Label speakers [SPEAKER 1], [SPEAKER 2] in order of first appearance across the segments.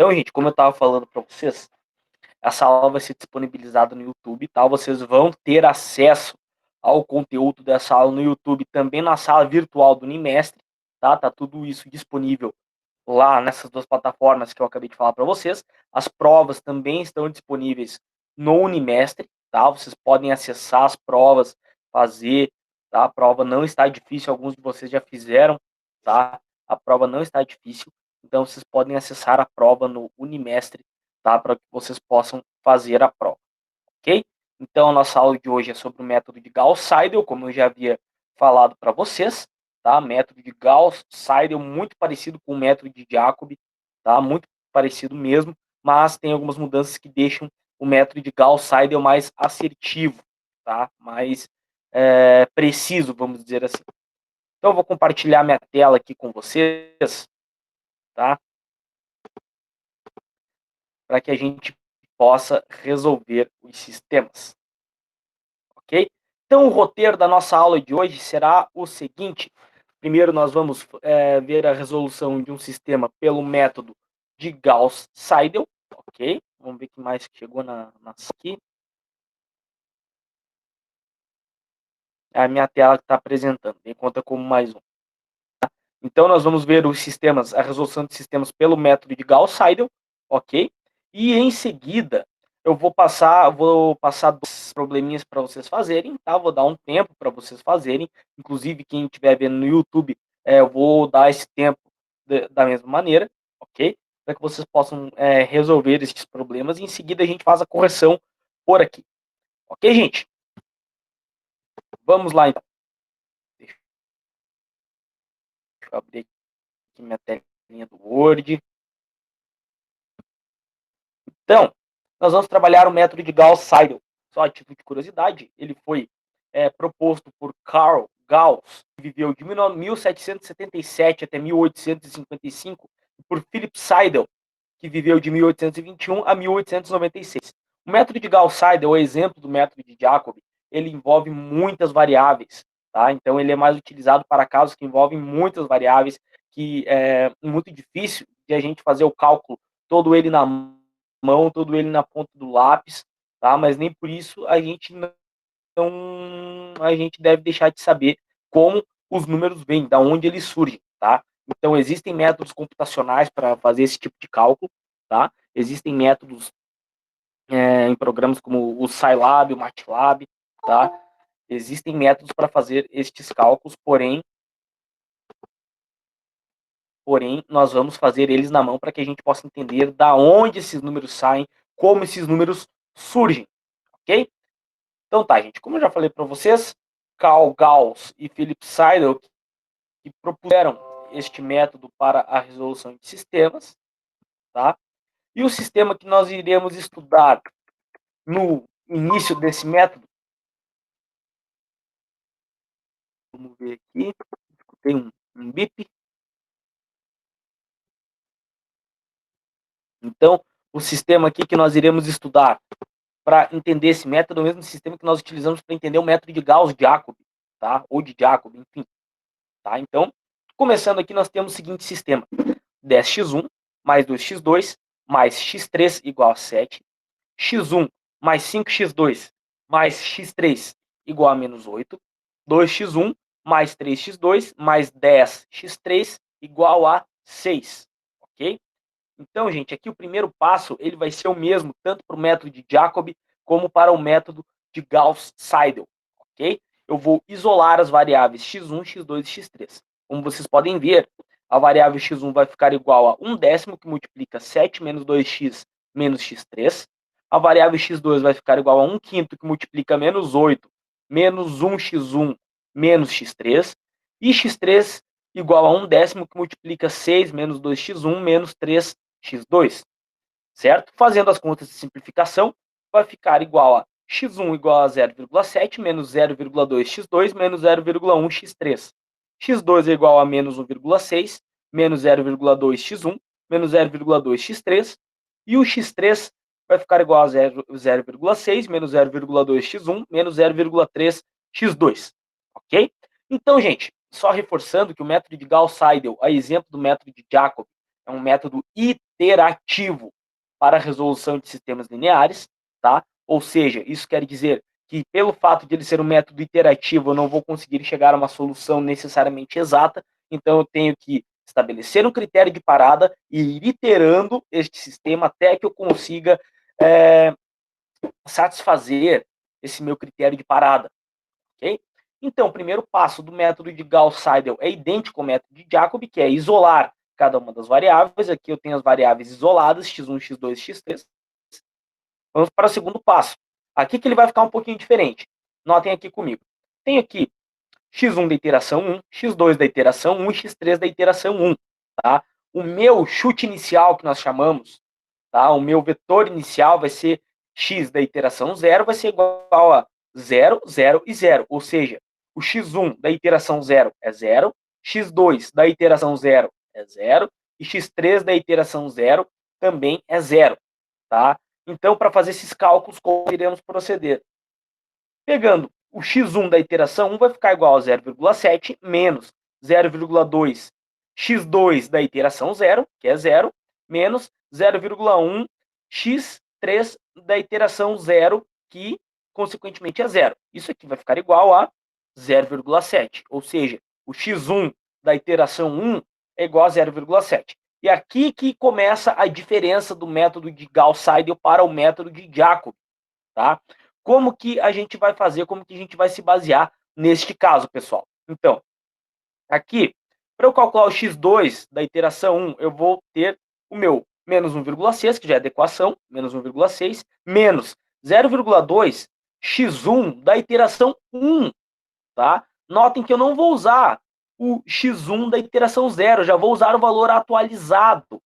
[SPEAKER 1] Então, gente, como eu estava falando para vocês, essa aula vai ser disponibilizada no YouTube, tá? Vocês vão ter acesso ao conteúdo dessa aula no YouTube, também na sala virtual do Unimestre, tá? Tá tudo isso disponível lá nessas duas plataformas que eu acabei de falar para vocês. As provas também estão disponíveis no Unimestre, tá? Vocês podem acessar as provas, fazer, tá? A prova não está difícil, alguns de vocês já fizeram, tá? A prova não está difícil, então vocês podem acessar a prova no Unimestre, tá? Para que vocês possam fazer a prova, ok? Então, a nossa aula de hoje é sobre o método de Gauss-Seidel, como eu já havia falado para vocês, tá? Método de Gauss-Seidel muito parecido com o método de Jacobi, tá? Muito parecido mesmo, mas tem algumas mudanças que deixam o método de Gauss-Seidel mais assertivo, tá? Mais preciso, vamos dizer assim. Então, eu vou compartilhar minha tela aqui com vocês, tá? Para que a gente possa resolver os sistemas, ok? Então, o roteiro da nossa aula de hoje será o seguinte. Primeiro, nós vamos ver a resolução de um sistema pelo método de Gauss-Seidel, ok? Vamos ver o que mais chegou aqui. É a minha tela que está apresentando, ele conta como mais um. Então, nós vamos ver os sistemas, a resolução de sistemas pelo método de Gauss-Seidel, ok? E em seguida, eu vou passar dois probleminhas para vocês fazerem, tá? Vou dar um tempo para vocês fazerem. Inclusive, quem estiver vendo no YouTube, eu vou dar esse tempo da mesma maneira, ok? Para que vocês possam resolver esses problemas. E em seguida, a gente faz a correção por aqui. Ok, gente? Vamos lá, então. Deixa eu abrir aqui minha telinha do Word. Então, nós vamos trabalhar o método de Gauss-Seidel. Só a título de curiosidade, ele foi proposto por Carl Gauss, que viveu de 1777 até 1855, e por Philip Seidel, que viveu de 1821 a 1896. O método de Gauss-Seidel, o exemplo do método de Jacobi, ele envolve muitas variáveis, tá? Então ele é mais utilizado para casos que envolvem muitas variáveis, que é muito difícil de a gente fazer o cálculo todo ele na mão, todo ele na ponta do lápis, tá? Mas nem por isso a gente deve deixar de saber como os números vêm, da onde eles surgem, tá? Então existem métodos computacionais para fazer esse tipo de cálculo, tá? Existem métodos em programas como o Scilab, o MATLAB, tá? Existem métodos para fazer estes cálculos, porém nós vamos fazer eles na mão para que a gente possa entender da onde esses números saem, como esses números surgem, ok? Então tá, gente, como eu já falei para vocês, Carl Gauss e Philip Seidel que propuseram este método para a resolução de sistemas, tá? E o sistema que nós iremos estudar no início desse método, vamos ver aqui, tem um bip. Então, o sistema aqui que nós iremos estudar para entender esse método é o mesmo sistema que nós utilizamos para entender o método de Gauss-Jacobi, tá? Ou de Jacobi, enfim. Tá? Então, começando aqui, nós temos o seguinte sistema. 10x1 mais 2x2 mais x3 igual a 7. x1 mais 5x2 mais x3 igual a menos 8. 2x1 mais 3x2 mais 10x3 igual a 6. Ok? Então, gente, aqui o primeiro passo ele vai ser o mesmo, tanto para o método de Jacobi como para o método de Gauss-Seidel. Ok? Eu vou isolar as variáveis x1, x2 e x3. Como vocês podem ver, a variável x1 vai ficar igual a 1/10, que multiplica 7 menos 2x menos x3. A variável x2 vai ficar igual a 1/5, que multiplica menos 8 menos 1x1 menos x3. E x3 igual a 1/10, que multiplica 6 menos 2x1 menos 3x2. Certo? Fazendo as contas de simplificação, vai ficar igual a x1 igual a 0,7 menos 0,2x2 menos 0,1x3. x2 é igual a menos 1,6 menos 0,2x1 menos 0,2x3. E o x3 vai ficar igual a 0,6 menos 0,2x1 menos 0,3x2. Ok? Então, gente, só reforçando que o método de Gauss-Seidel, a exemplo do método de Jacob, é um método iterativo para a resolução de sistemas lineares, tá? Ou seja, isso quer dizer que pelo fato de ele ser um método iterativo, eu não vou conseguir chegar a uma solução necessariamente exata, então eu tenho que estabelecer um critério de parada e ir iterando este sistema até que eu consiga satisfazer esse meu critério de parada, ok? Então, o primeiro passo do método de Gauss-Seidel é idêntico ao método de Jacobi, que é isolar cada uma das variáveis. Aqui eu tenho as variáveis isoladas, x1, x2, x3. Vamos para o segundo passo. Aqui que ele vai ficar um pouquinho diferente. Notem aqui comigo. Tenho aqui x1 da iteração 1, x2 da iteração 1 e x3 da iteração 1. Tá? O meu chute inicial, que nós chamamos, tá? O meu vetor inicial vai ser x da iteração 0, vai ser igual a 0, 0 e 0. Ou seja, o x1 da iteração 0 é 0, x2 da iteração 0 é 0 e x3 da iteração 0 também é 0. Tá? Então, para fazer esses cálculos, como iremos proceder? Pegando o x1 da iteração 1 vai ficar igual a 0,7 menos 0,2 x2 da iteração 0, que é 0, menos 0,1 x3 da iteração 0, que consequentemente é 0. Isso aqui vai ficar igual a 0,7, ou seja, o x1 da iteração 1 é igual a 0,7. E aqui que começa a diferença do método de Gauss-Seidel para o método de Jacobi, tá? Como que a gente vai fazer, como que a gente vai se basear neste caso, pessoal? Então, aqui, para eu calcular o x2 da iteração 1, eu vou ter o meu menos 1,6, que já é a equação, menos 1,6, menos 0,2 x1 da iteração 1, tá? Notem que eu não vou usar o x1 da iteração 0, já vou usar o valor atualizado,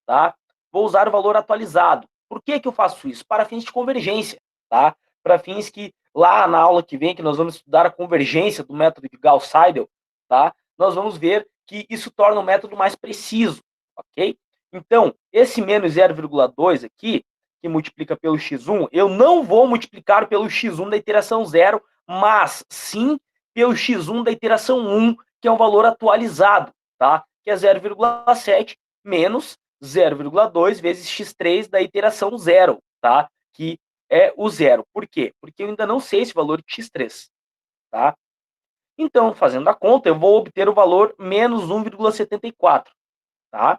[SPEAKER 1] tá? Vou usar o valor atualizado. Por que que eu faço isso? Para fins de convergência, tá? Para fins que lá na aula que vem, que nós vamos estudar a convergência do método de Gauss-Seidel, tá? Nós vamos ver que isso torna o método mais preciso, ok? Então, esse menos 0,2 aqui, que multiplica pelo x1, eu não vou multiplicar pelo x1 da iteração 0, mas sim pelo x1 da iteração 1, que é um valor atualizado, tá? Que é 0,7 menos 0,2 vezes x3 da iteração 0, tá? Que é o zero. Por quê? Porque eu ainda não sei esse valor de x3, tá? Então, fazendo a conta, eu vou obter o valor menos 1,74, tá?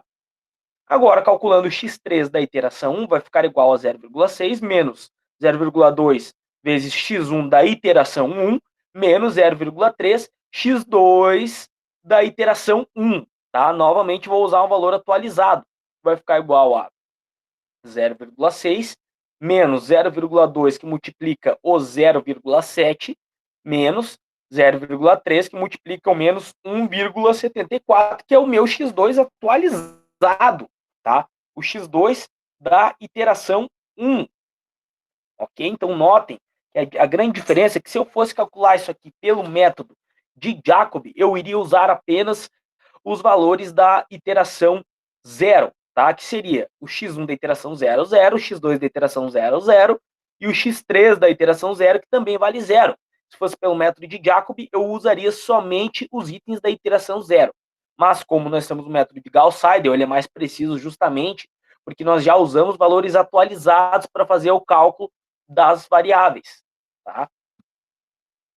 [SPEAKER 1] Agora, calculando o x3 da iteração 1, vai ficar igual a 0,6 menos 0,2 vezes x1 da iteração 1 menos 0,3 x2 da iteração 1, tá? Novamente, vou usar um valor atualizado. Vai ficar igual a 0,6 menos 0,2 que multiplica o 0,7 menos 0,3 que multiplica o menos 1,74, que é o meu x2 atualizado, tá? O x2 da iteração 1, ok? Então, notem que a grande diferença é que se eu fosse calcular isso aqui pelo método de Jacobi, eu iria usar apenas os valores da iteração 0, tá? Que seria o x1 da iteração 0, 0, o x2 da iteração 0, 0, e o x3 da iteração 0, que também vale 0. Se fosse pelo método de Jacobi, eu usaria somente os itens da iteração 0. Mas como nós temos o método de Gauss-Seidel, ele é mais preciso justamente porque nós já usamos valores atualizados para fazer o cálculo das variáveis, tá?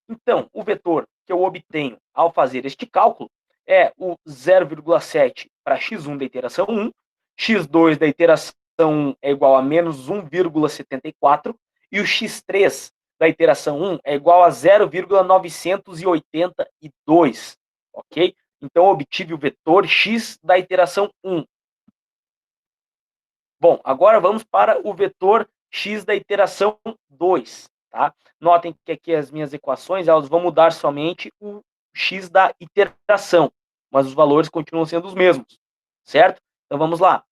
[SPEAKER 1] Então, o vetor que eu obtenho ao fazer este cálculo é o 0,7 para x1 da iteração 1, x2 da iteração 1 é igual a menos 1,74 e o x3 da iteração 1 é igual a 0,982, ok? Então, eu obtive o vetor x da iteração 1. Bom, agora vamos para o vetor x da iteração 2, tá? Notem que aqui as minhas equações, elas vão mudar somente o x da iteração, mas os valores continuam sendo os mesmos, certo? Então vamos lá.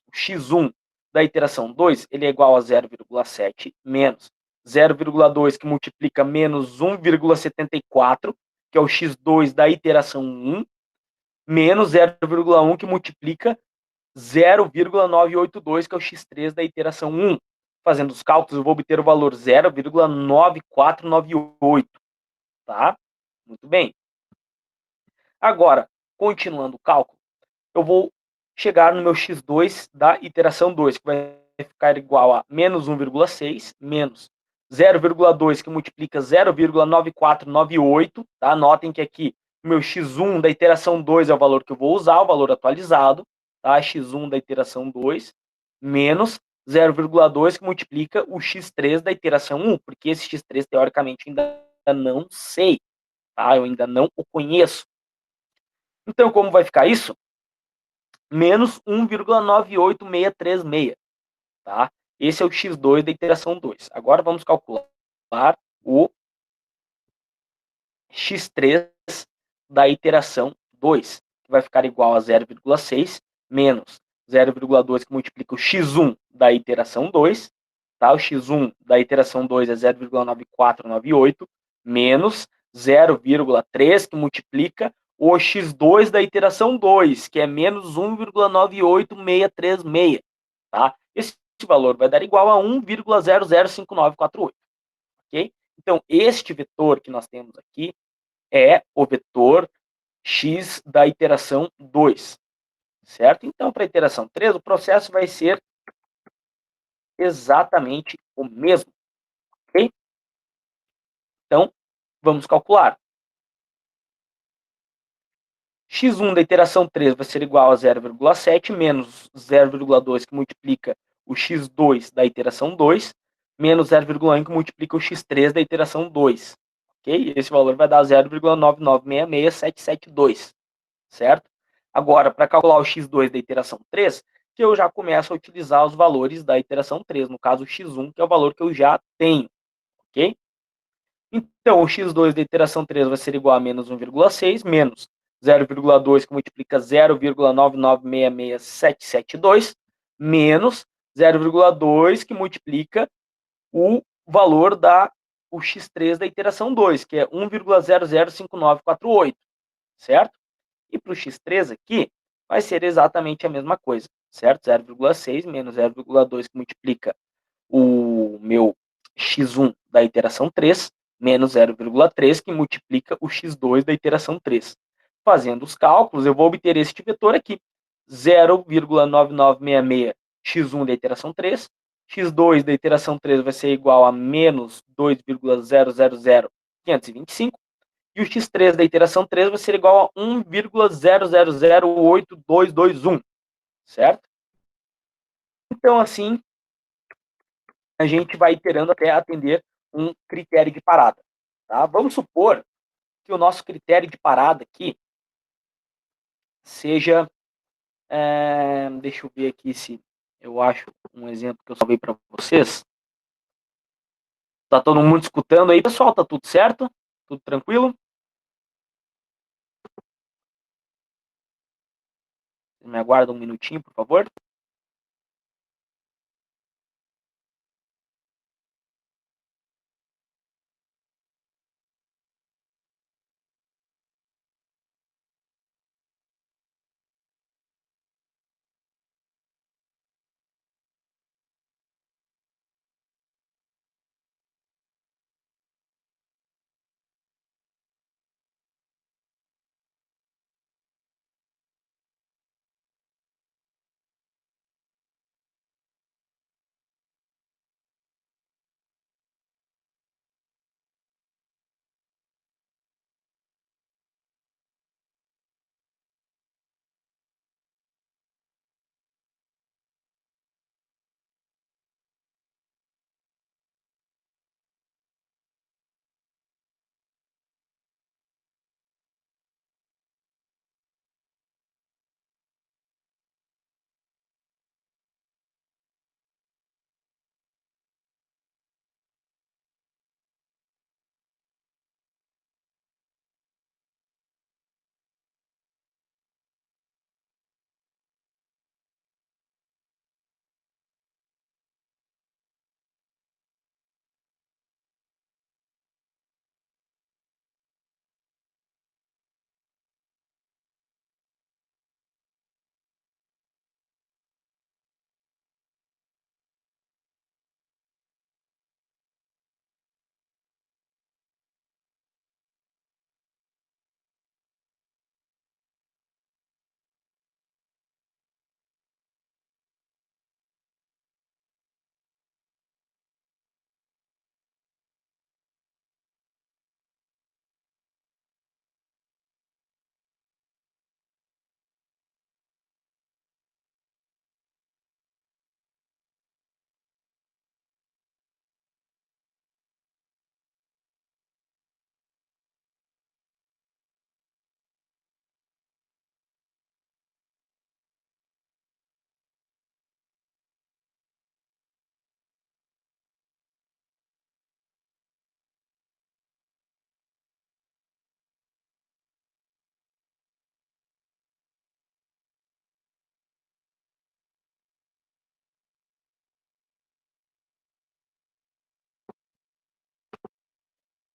[SPEAKER 1] O x1 da iteração 2, ele é igual a 0,7 menos 0,2 que multiplica menos 1,74, que é o x2 da iteração 1, menos 0,1 que multiplica 0,982, que é o x3 da iteração 1. Fazendo os cálculos, eu vou obter o valor 0,9498, tá? Muito bem. Agora, continuando o cálculo, eu vou chegar no meu x2 da iteração 2, que vai ficar igual a menos 1,6 menos 0,2, que multiplica 0,9498, tá? Notem que aqui o meu x1 da iteração 2 é o valor que eu vou usar, o valor atualizado, tá? X1 da iteração 2, menos 0,2, que multiplica o x3 da iteração 1, porque esse x3, teoricamente, ainda não sei, tá? Eu ainda não o conheço. Então, como vai ficar isso? Menos 1,98636, tá? Esse é o x2 da iteração 2. Agora vamos calcular o x3 da iteração 2, que vai ficar igual a 0,6 menos 0,2, que multiplica o x1 da iteração 2, tá? O x1 da iteração 2 é 0,9498 menos 0,3, que multiplica o x2 da iteração 2, que é menos 1,98636, tá? Esse valor vai dar igual a 1,005948, ok? Então, este vetor que nós temos aqui é o vetor x da iteração 2, certo? Então, para a iteração 3, o processo vai ser exatamente o mesmo, ok? Então, vamos calcular. X1 da iteração 3 vai ser igual a 0,7 menos 0,2, que multiplica o x2 da iteração 2, menos 0,1, que multiplica o x3 da iteração 2. Ok? Esse valor vai dar 0,9966772, certo? Agora, para calcular o x2 da iteração 3, que eu já começo a utilizar os valores da iteração 3, no caso o x1, que é o valor que eu já tenho, ok? Então, o x2 da iteração 3 vai ser igual a menos 1,6, menos 0,2, que multiplica 0,9966772, menos 0,2, que multiplica o valor da o x3 da iteração 2, que é 1,005948, certo? E para o x3 aqui, vai ser exatamente a mesma coisa, certo? 0,6 menos 0,2, que multiplica o meu x1 da iteração 3, menos 0,3, que multiplica o x2 da iteração 3. Fazendo os cálculos, eu vou obter este vetor aqui, 0,9966 x1 da iteração 3, x2 da iteração 3 vai ser igual a menos 2,000525, e o x3 da iteração 3 vai ser igual a 1,00082221, certo? Então, assim, a gente vai iterando até atender um critério de parada. Tá? Vamos supor que o nosso critério de parada aqui seja... deixa eu ver aqui se eu acho um exemplo que eu salvei para vocês. Tá todo mundo escutando aí, pessoal? Tá tudo certo? Tudo tranquilo? Me aguarda um minutinho, por favor.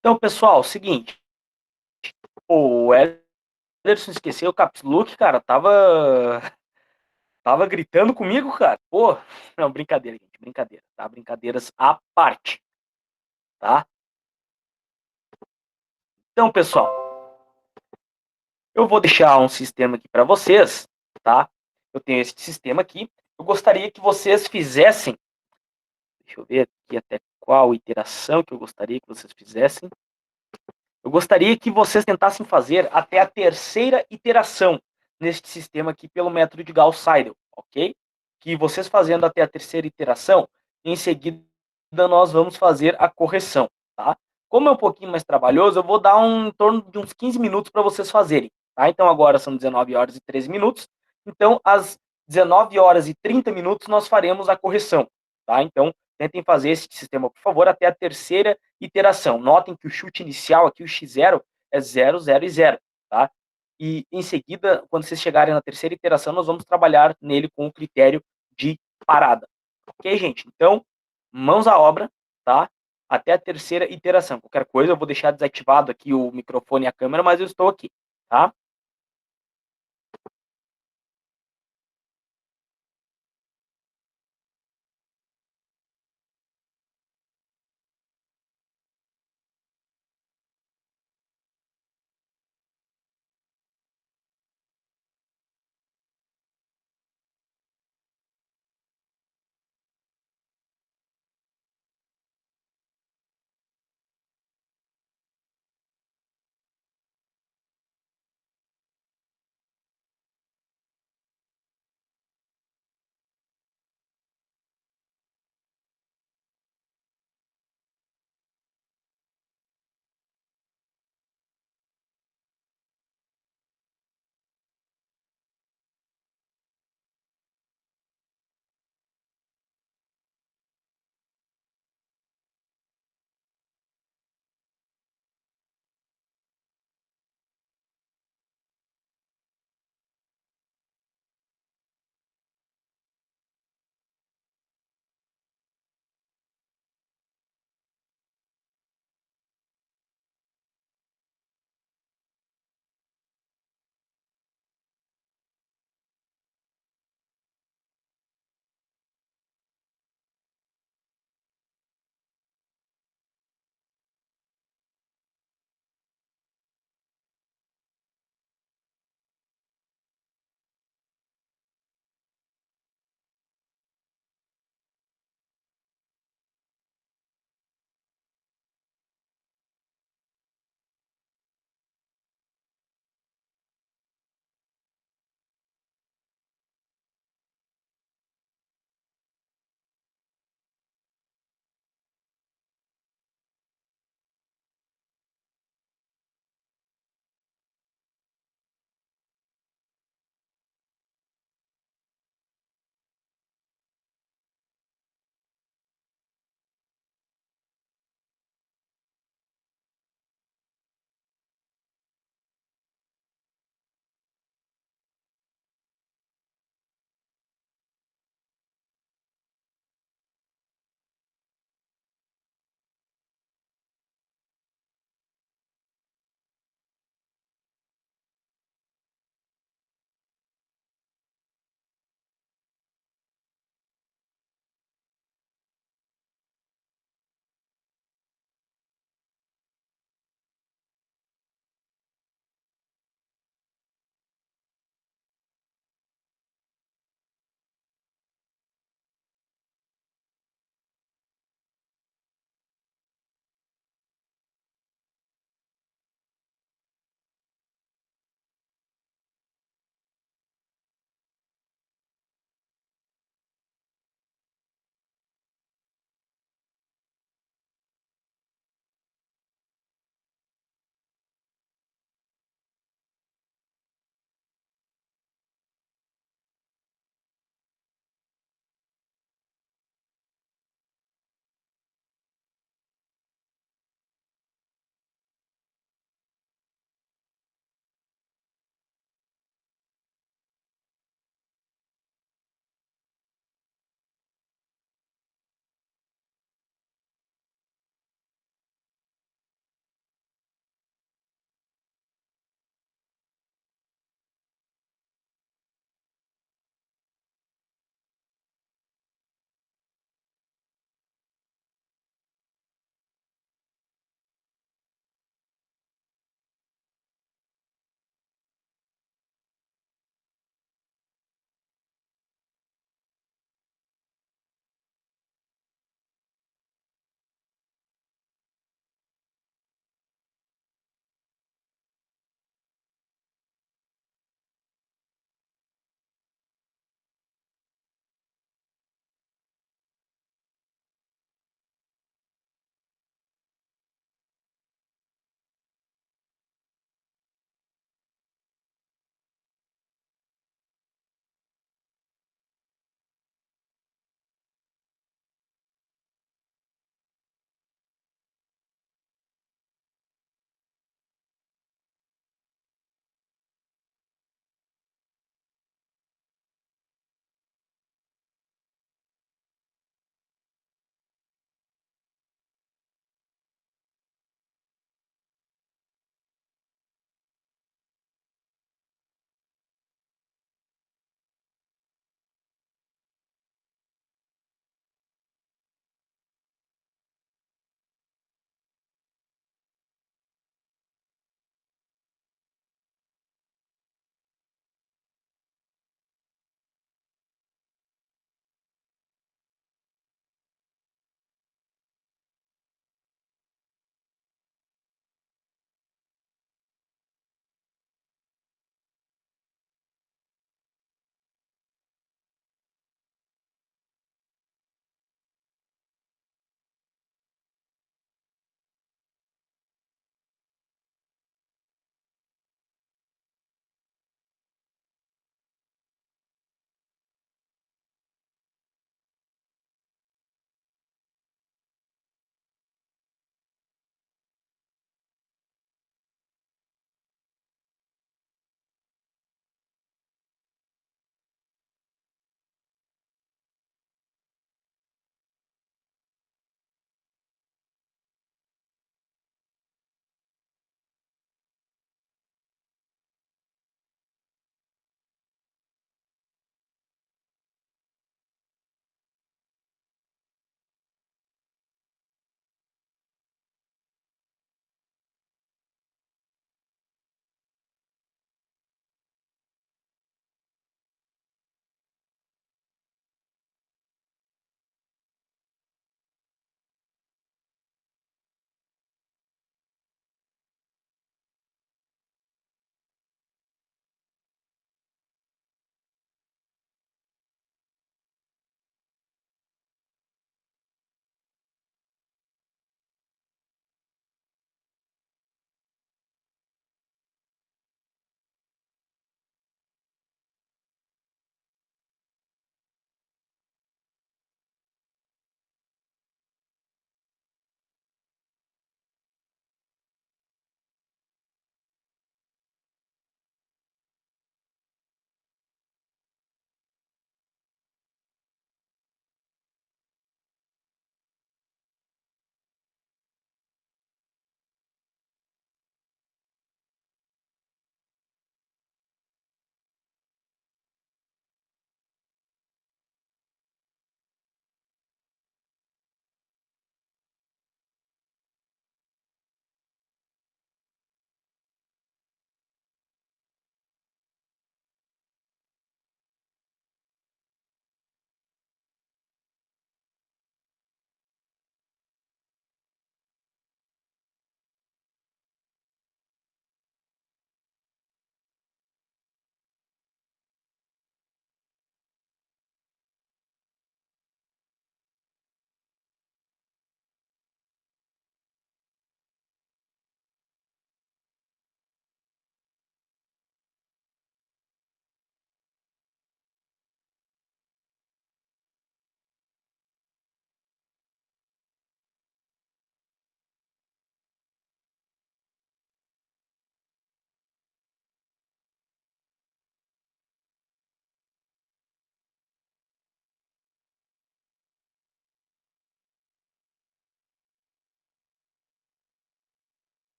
[SPEAKER 1] Então, pessoal, seguinte, o Ederson esqueceu o caps look, cara, tava gritando comigo, cara. Pô, não, brincadeira, gente, brincadeira, tá? Brincadeiras à parte, tá? Então, pessoal, eu vou deixar um sistema aqui para vocês, tá? Eu tenho esse sistema aqui. Eu gostaria que vocês fizessem, deixa eu ver aqui até qual iteração que eu gostaria que vocês fizessem. Eu gostaria que vocês tentassem fazer até a terceira iteração neste sistema aqui pelo método de Gauss-Seidel, ok? Que vocês fazendo até a terceira iteração, em seguida nós vamos fazer a correção, tá? Como é um pouquinho mais trabalhoso, eu vou dar em torno de uns 15 minutos para vocês fazerem, tá? Então agora são 19 horas e 13 minutos, então às 19 horas e 30 minutos nós faremos a correção, tá? Então tentem fazer esse sistema, por favor, até a terceira iteração. Notem que o chute inicial aqui, o x0, é 0, 0 e 0, tá? E em seguida, quando vocês chegarem na terceira iteração, nós vamos trabalhar nele com o critério de parada. Ok, gente? Então, mãos à obra, tá? Até a terceira iteração. Qualquer coisa, eu vou deixar desativado aqui o microfone e a câmera, mas eu estou aqui, tá?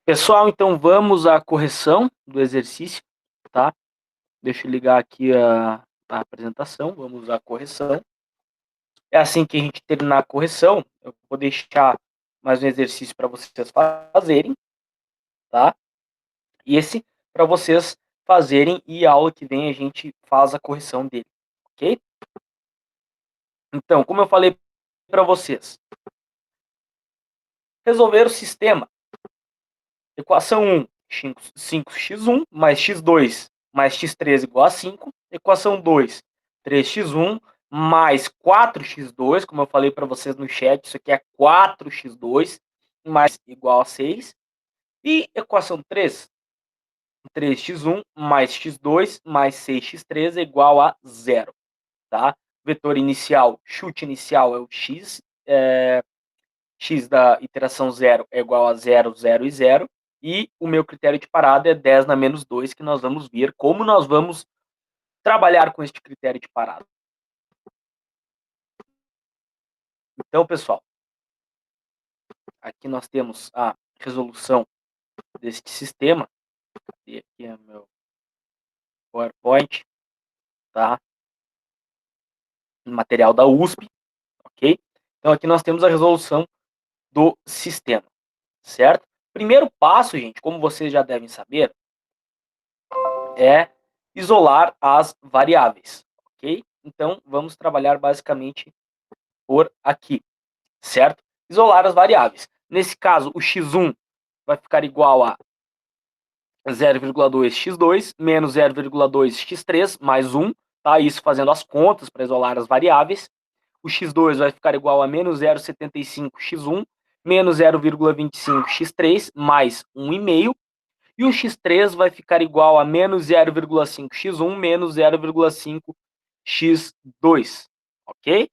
[SPEAKER 1] Pessoal, então vamos à correção do exercício, tá? Deixa eu ligar aqui a apresentação, vamos à correção. É assim que a gente terminar a correção, eu vou deixar mais um exercício para vocês fazerem, tá? E esse para vocês fazerem e a aula que vem a gente faz a correção dele, ok? Então, como eu falei para vocês, resolver o sistema. Equação 1, 5x1 mais x2 mais x3 igual a 5. Equação 2, 3x1 mais 4x2, como eu falei para vocês no chat, isso aqui é 4x2 mais igual a 6. E equação 3, 3x1 mais x2 mais 6x3 é igual a 0. Tá? Vetor inicial, chute inicial é o x, x da iteração 0 é igual a 0, 0 e 0. E o meu critério de parada é 10 na menos 2, que nós vamos ver como nós vamos trabalhar com este critério de parada. Então, pessoal, aqui nós temos a resolução deste sistema. Aqui é meu PowerPoint, tá? Material da USP, ok? Então, aqui nós temos a resolução do sistema, certo? Primeiro passo, gente, como vocês já devem saber, é isolar as variáveis, ok? Então, vamos trabalhar basicamente por aqui, certo? Isolar as variáveis. Nesse caso, o x1 vai ficar igual a 0,2x2 menos 0,2x3 mais 1, tá? Isso fazendo as contas para isolar as variáveis. O x2 vai ficar igual a menos 0,75x1 menos 0,25x3 mais 1,5. E o x3 vai ficar igual a menos 0,5x1 menos 0,5x2, ok?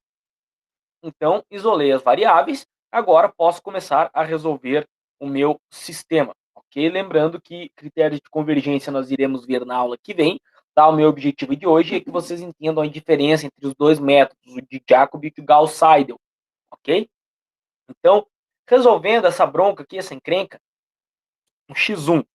[SPEAKER 1] Então, isolei as variáveis, agora posso começar a resolver o meu sistema, ok? Lembrando que critérios de convergência nós iremos ver na aula que vem, tá? O meu objetivo de hoje é que vocês entendam a diferença entre os dois métodos, o de Jacob e o de Gauss-Seidel, ok? Então, resolvendo essa bronca aqui, essa encrenca, o x1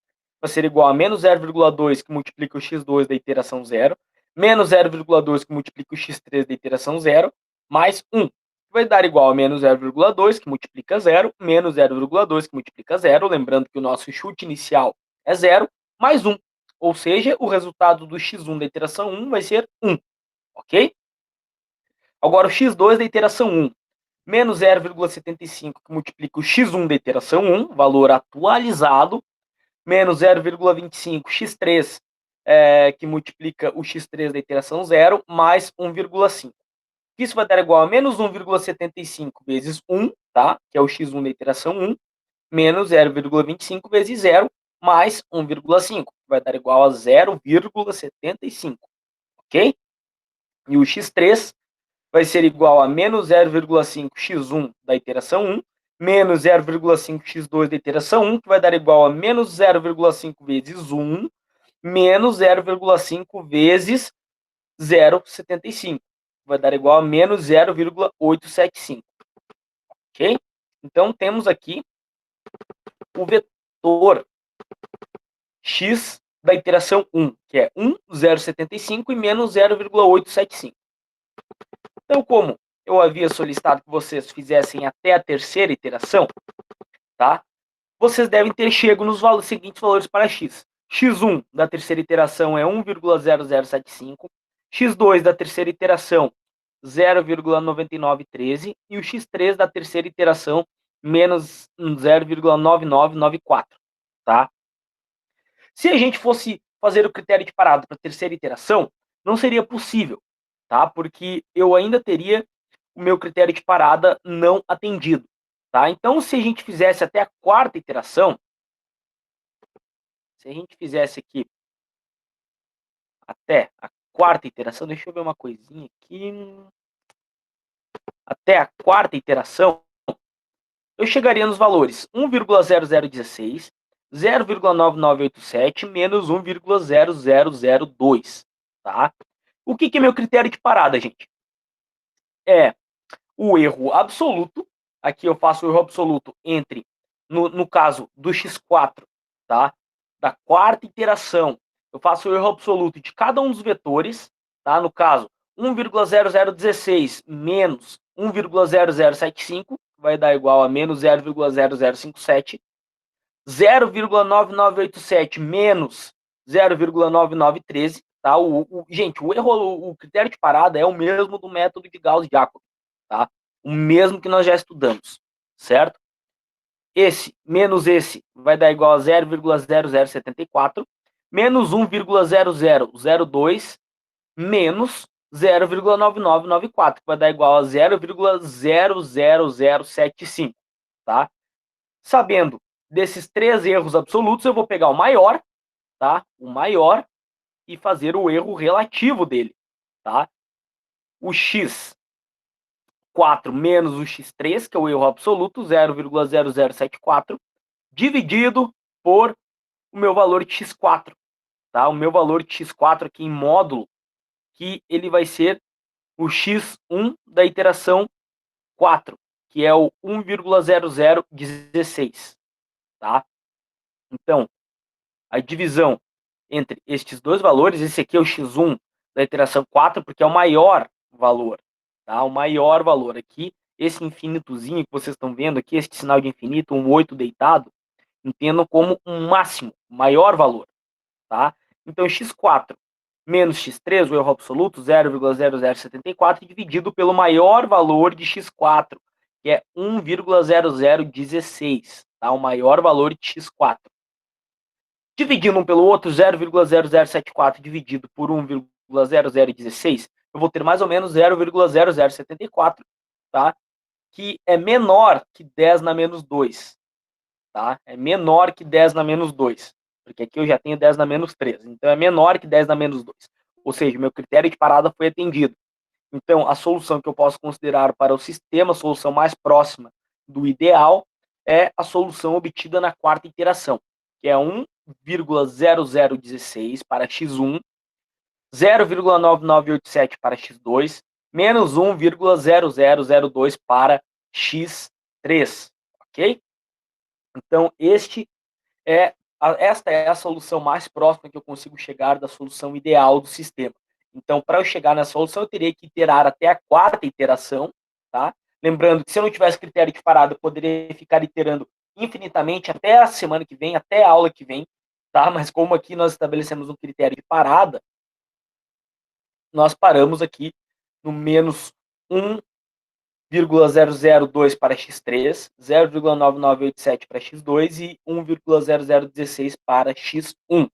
[SPEAKER 1] vai ser igual a menos 0,2 que multiplica o x2 da iteração 0, menos 0,2 que multiplica o x3 da iteração 0, mais 1, que vai dar igual a menos 0,2 que multiplica 0, menos 0,2 que multiplica 0, lembrando que o nosso chute inicial é 0, mais 1. Ou seja, o resultado do x1 da iteração 1 vai ser 1, ok? Agora o x2 da iteração 1, menos 0,75 que multiplica o x1 da iteração 1, valor atualizado, menos 0,25 x3, que multiplica o x3 da iteração 0, mais 1,5. Isso vai dar igual a menos 1,75 vezes 1, tá? Que é o x1 da iteração 1, menos 0,25 vezes 0, mais 1,5, que vai dar igual a 0,75, ok? E o x3 vai ser igual a menos 0,5 x1 da iteração 1, menos 0,5 x2 da iteração 1, que vai dar igual a menos 0,5 vezes 1, menos 0,5 vezes 0,75. Vai dar igual a menos 0,875. Ok? Então, temos aqui o vetor x da iteração 1, que é 1, 0,75 e menos 0,875. Então, como eu havia solicitado que vocês fizessem até a terceira iteração, tá? Vocês devem ter chego nos seguintes valores para x. x1 da terceira iteração é 1,0075, x2 da terceira iteração 0,9913 e o x3 da terceira iteração menos 0,9994, tá? Se a gente fosse fazer o critério de parada para a terceira iteração, não seria possível, tá? Porque eu ainda teria o meu critério de parada não atendido, tá? Então, se a gente fizesse até a quarta iteração, se a gente fizesse aqui até a quarta iteração, deixa eu ver uma coisinha aqui. Até a quarta iteração, eu chegaria nos valores 1,0016, 0,9987 menos 1,0002, tá? O que é meu critério de parada, gente? É o erro absoluto. Aqui eu faço o erro absoluto entre, no caso do x4 tá? Da quarta iteração, eu faço o erro absoluto de cada um dos vetores, tá? No caso, 1,0016 menos 1,0075 vai dar igual a menos 0,0057, 0,9987 menos 0,9913, tá? Gente, o critério de parada é o mesmo do método de Gauss-Jacobi, tá? O mesmo que nós já estudamos, certo? Esse menos esse vai dar igual a 0,0074 menos 1,0002 menos 0,9994, que vai dar igual a 0,00075, tá? Sabendo desses três erros absolutos, eu vou pegar o maior, tá? O maior e fazer o erro relativo dele, tá? O x4 menos o x3, que é o erro absoluto, 0,0074, dividido por o meu valor de x4, tá? O meu valor de x4 aqui em módulo, que ele vai ser o x1 da iteração 4, que é o 1,0016, tá? Então, a divisão entre estes dois valores, esse aqui é o x1 da iteração 4, porque é o maior valor, tá? O maior valor aqui, esse infinitozinho que vocês estão vendo aqui, esse sinal de infinito, um 8 deitado, entendam como um máximo, maior valor, tá? Então, x4 menos x3, o erro absoluto, 0,0074, dividido pelo maior valor de x4, que é 1,0016, tá? O maior valor de x4. Dividindo um pelo outro, 0,0074 dividido por 1,0016, eu vou ter mais ou menos 0,0074, tá? Que é menor que 10 na menos 2, tá? É menor que 10 na menos 2, porque aqui eu já tenho 10 na menos 3, então é menor que 10 na menos 2. Ou seja, meu critério de parada foi atendido. Então, a solução que eu posso considerar para o sistema, a solução mais próxima do ideal, é a solução obtida na quarta iteração, que é 1,0016 para x1, 0,9987 para x2, menos 1,0002 para x3, ok? Então, esta é a solução mais próxima que eu consigo chegar da solução ideal do sistema. Então, para eu chegar nessa solução, eu teria que iterar até a quarta iteração, tá? Lembrando que se eu não tivesse critério de parada, eu poderia ficar iterando infinitamente até a semana que vem, até a aula que vem, tá? Mas como aqui nós estabelecemos um critério de parada, nós paramos aqui no menos 1,002 para x3, 0,9987 para x2 e 1,0016 para x1,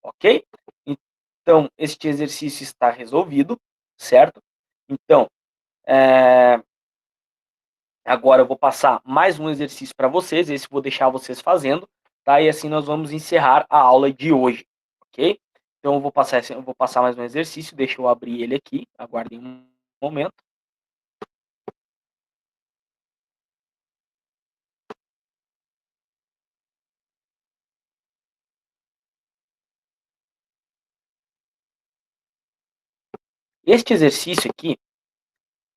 [SPEAKER 1] ok? Então, este exercício está resolvido, certo? Então, agora eu vou passar mais um exercício para vocês, esse eu vou deixar vocês fazendo, tá? E assim nós vamos encerrar a aula de hoje, ok? Então, eu vou passar mais um exercício, deixa eu abrir ele aqui, aguardem um momento. Este exercício aqui,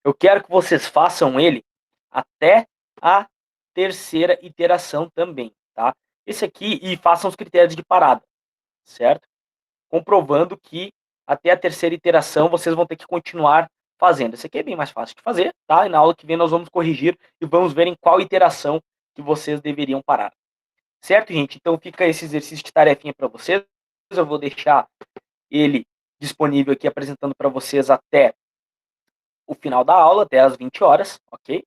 [SPEAKER 1] eu quero que vocês façam ele até a terceira iteração também, tá? Esse aqui, e façam os critérios de parada, certo? Comprovando que até a terceira iteração vocês vão ter que continuar fazendo. Esse aqui é bem mais fácil de fazer, tá? E na aula que vem nós vamos corrigir e vamos ver em qual iteração que vocês deveriam parar. Certo, gente? Então fica esse exercício de tarefinha para vocês. Eu vou deixar ele disponível aqui apresentando para vocês até o final da aula, até às 20 horas, ok?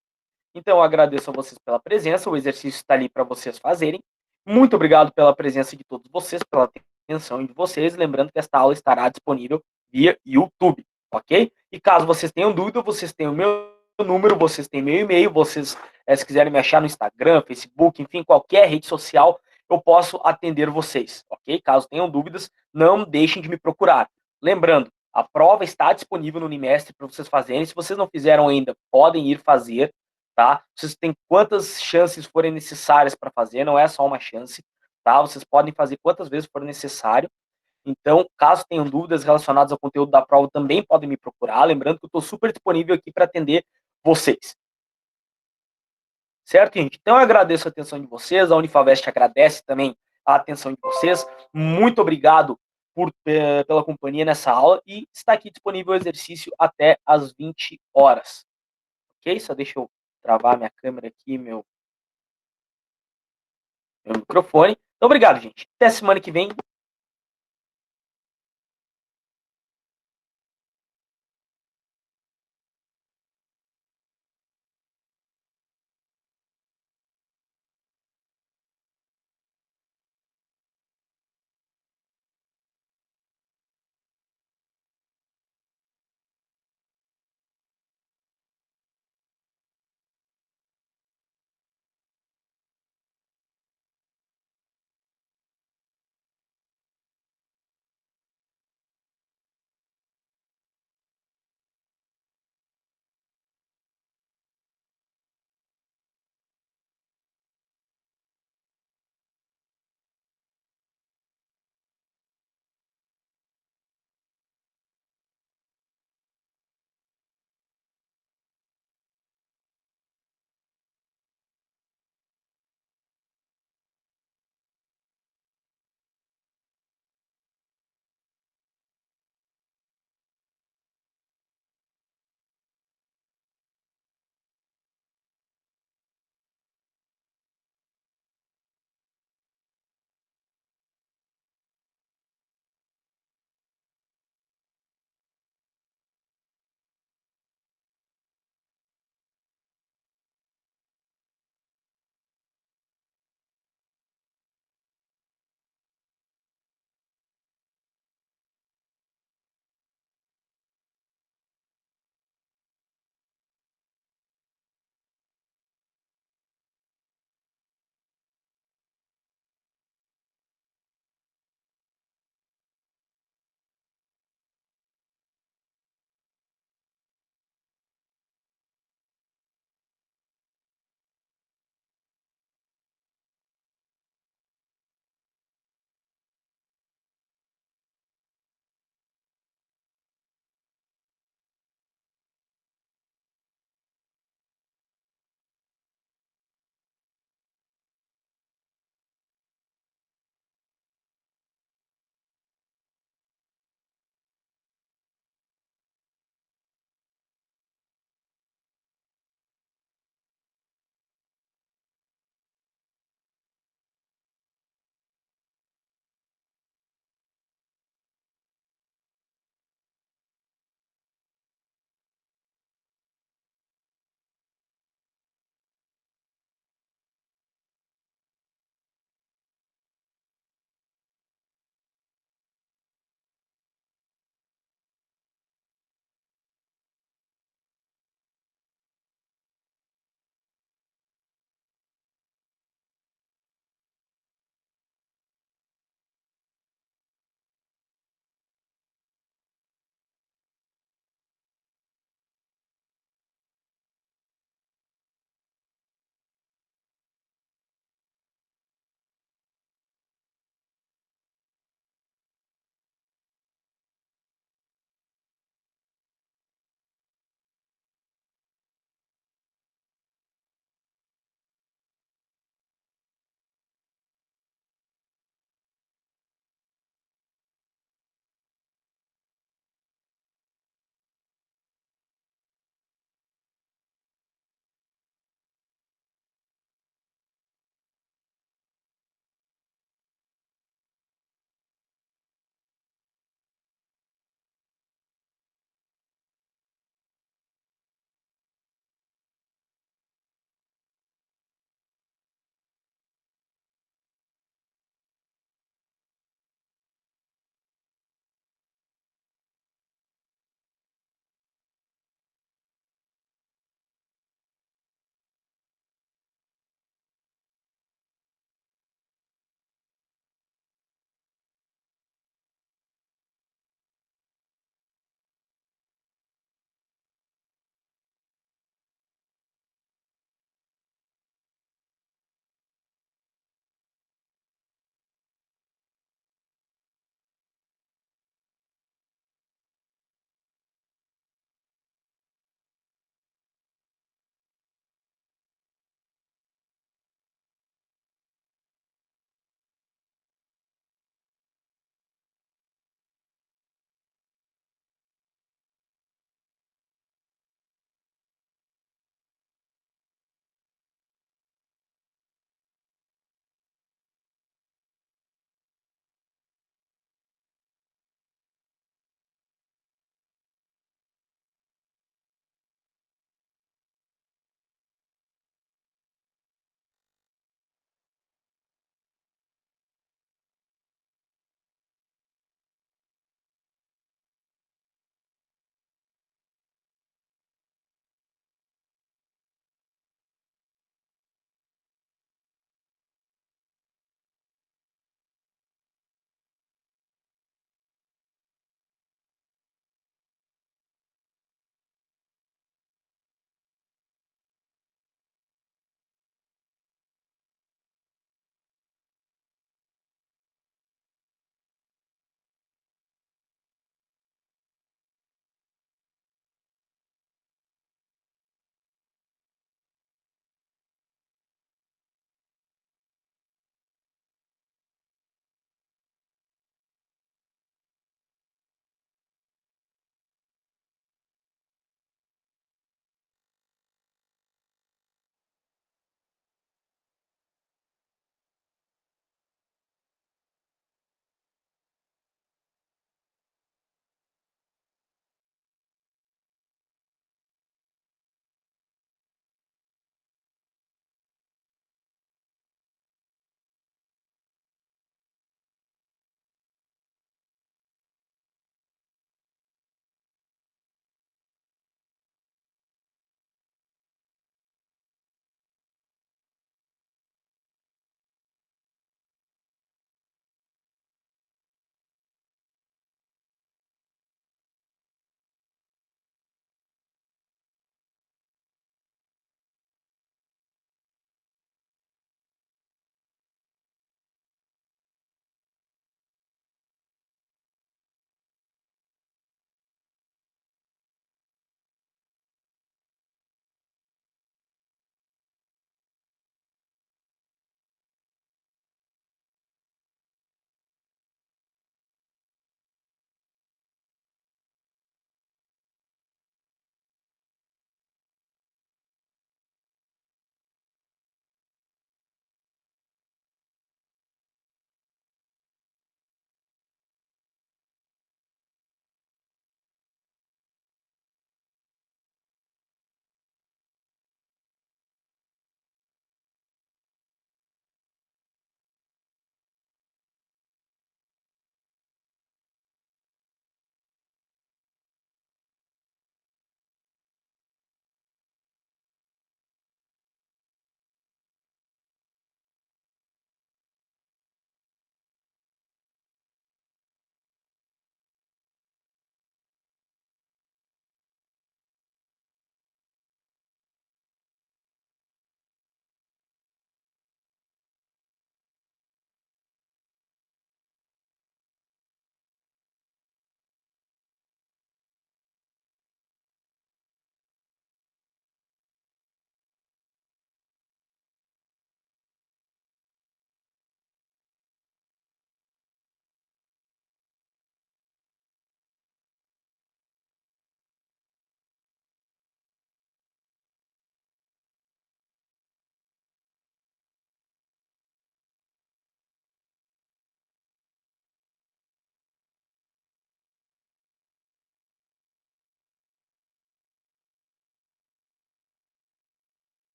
[SPEAKER 1] Então eu agradeço a vocês pela presença, o exercício está ali para vocês fazerem. Muito obrigado pela presença de todos vocês, pela atenção de vocês, lembrando que esta aula estará disponível via YouTube, ok? E caso vocês tenham dúvida, vocês têm o meu número, vocês têm meu e-mail, vocês, se quiserem me achar no Instagram, Facebook, enfim, qualquer rede social, eu posso atender vocês, ok? Caso tenham dúvidas, não deixem de me procurar. Lembrando, a prova está disponível no Unimestre para vocês fazerem. Se vocês não fizeram ainda, podem ir fazer, tá? Vocês têm quantas chances forem necessárias para fazer, não é só uma chance, tá? Vocês podem fazer quantas vezes for necessário. Então, caso tenham dúvidas relacionadas ao conteúdo da prova, também podem me procurar. Lembrando que eu estou super disponível aqui para atender vocês. Certo, gente? Então, eu agradeço a atenção de vocês. A Unifavest agradece também a atenção de vocês. Muito obrigado pela companhia nessa aula e está aqui disponível o exercício até às 20 horas. Ok? Só deixa eu travar minha câmera aqui, meu microfone. Então, obrigado, gente. Até semana que vem.